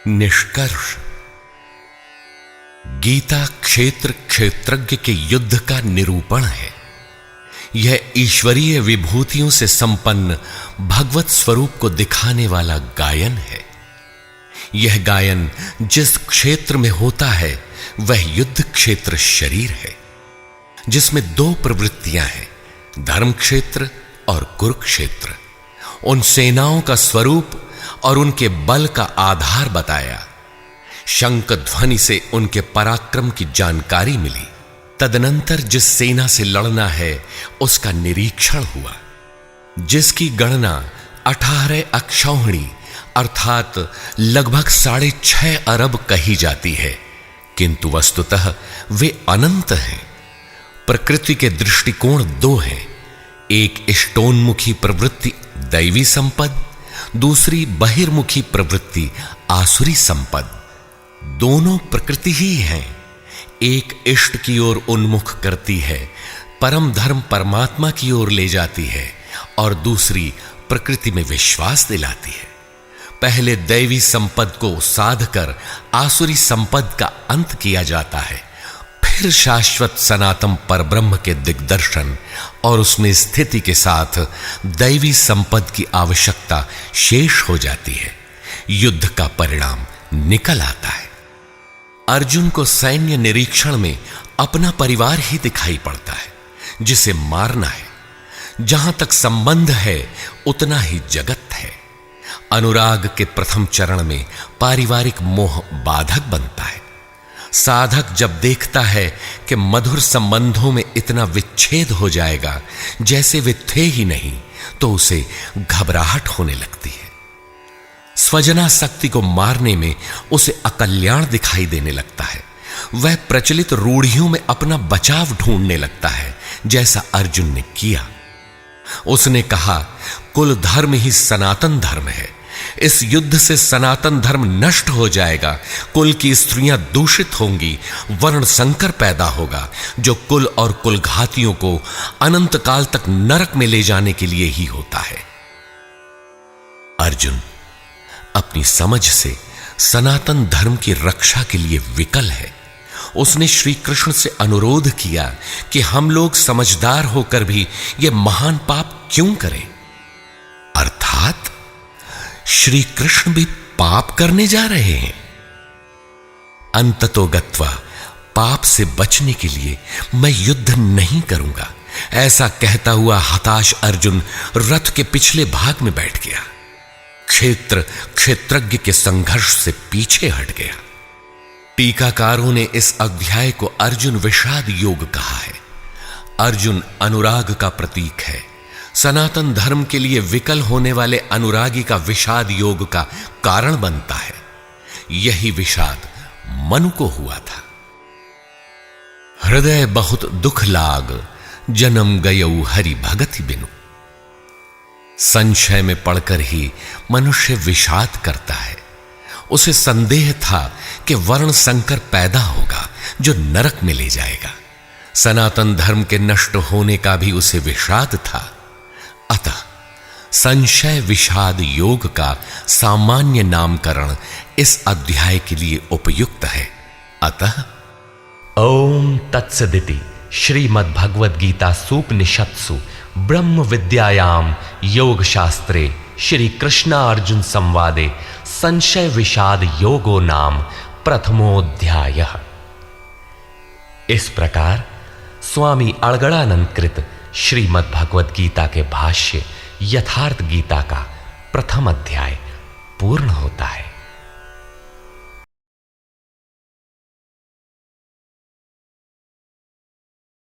निष्कर्ष। गीता क्षेत्र क्षेत्रज्ञ के युद्ध का निरूपण है। यह ईश्वरीय विभूतियों से संपन्न भगवत स्वरूप को दिखाने वाला गायन है। यह गायन जिस क्षेत्र में होता है वह युद्ध क्षेत्र शरीर है, जिसमें दो प्रवृत्तियां हैं, धर्म क्षेत्र और कुरुक्षेत्र। उन सेनाओं का स्वरूप और उनके बल का आधार बताया। शंख ध्वनि से उनके पराक्रम की जानकारी मिली। तदनंतर जिस सेना से लड़ना है उसका निरीक्षण हुआ, जिसकी गणना 18 अक्षौहिणी अर्थात लगभग 6.5 अरब कही जाती है, किंतु वस्तुतः वे अनंत हैं। प्रकृति के दृष्टिकोण दो हैं, एक इष्टोन्मुखी प्रवृत्ति दैवी संपद, दूसरी बहिर्मुखी प्रवृत्ति आसुरी संपद। दोनों प्रकृति ही हैं। एक इष्ट की ओर उन्मुख करती है, परम धर्म परमात्मा की ओर ले जाती है, और दूसरी प्रकृति में विश्वास दिलाती है। पहले दैवी संपद को साध कर आसुरी संपद का अंत किया जाता है, फिर शाश्वत सनातन परब्रह्म के दिग्दर्शन और उसमें स्थिति के साथ दैवी संपद की आवश्यकता शेष हो जाती है। युद्ध का परिणाम निकल आता है। अर्जुन को सैन्य निरीक्षण में अपना परिवार ही दिखाई पड़ता है, जिसे मारना है। जहां तक संबंध है उतना ही जगत है। अनुराग के प्रथम चरण में पारिवारिक मोह बाधक बनता है। साधक जब देखता है कि मधुर संबंधों में इतना विच्छेद हो जाएगा जैसे वे थे ही नहीं, तो उसे घबराहट होने लगती है। स्वजनासक्ति को मारने में उसे अकल्याण दिखाई देने लगता है। वह प्रचलित रूढ़ियों में अपना बचाव ढूंढने लगता है, जैसा अर्जुन ने किया। उसने कहा, कुल धर्म ही सनातन धर्म है। इस युद्ध से सनातन धर्म नष्ट हो जाएगा। कुल की स्त्रियां दूषित होंगी, वर्ण संकर पैदा होगा, जो कुल और कुलघातियों को अनंत काल तक नरक में ले जाने के लिए ही होता है। अर्जुन अपनी समझ से सनातन धर्म की रक्षा के लिए विकल है। उसने श्री कृष्ण से अनुरोध किया कि हम लोग समझदार होकर भी यह महान पाप क्यों करें। अर्थात श्री कृष्ण भी पाप करने जा रहे हैं। अंततो गत्वा पाप से बचने के लिए मैं युद्ध नहीं करूंगा, ऐसा कहता हुआ हताश अर्जुन रथ के पिछले भाग में बैठ गया। क्षेत्र क्षेत्रज्ञ के संघर्ष से पीछे हट गया। टीकाकारों ने इस अध्याय को अर्जुन विषाद योग कहा है। अर्जुन अनुराग का प्रतीक है। सनातन धर्म के लिए विकल होने वाले अनुरागी का विषाद योग का कारण बनता है। यही विषाद मनु को हुआ था। हृदय बहुत दुख लाग, जन्म गयऊ हरि भगति बिनु। संशय में पड़कर ही मनुष्य विषाद करता है। उसे संदेह था कि वर्ण संकर पैदा होगा जो नरक में ले जाएगा। सनातन धर्म के नष्ट होने का भी उसे विषाद था। अतः संशय विषाद योग का सामान्य नामकरण इस अध्याय के लिए उपयुक्त है। अतः ओम तत्सदिति श्रीमद्भगवद गीता सूपनिषत्सु ब्रह्म विद्यायाम योग शास्त्रे श्री कृष्णार्जुन संवादे संशय विषाद योगो नाम प्रथमोऽध्यायः। इस प्रकार स्वामी अड़गड़ानंद कृत श्रीमद् भगवद गीता के भाष्य यथार्थ गीता का प्रथम अध्याय पूर्ण होता है।